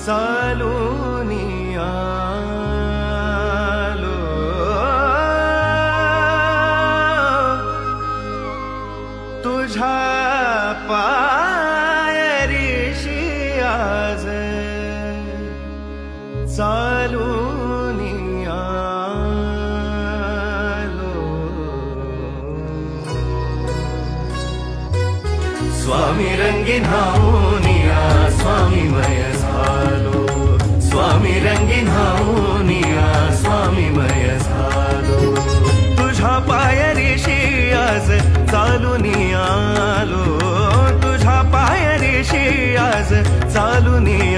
चालूनी आलो तुझ्या पायरीशी आज चालूनी आलो स्वामी रंगीन हाऊनिया स्वामीमय झालो स्वामी रंगीन हाऊनिया स्वामीमय झालो तुझ्या पायरीशी आज चालूनी आलो तुझ्या पायरीशी आज चालूनी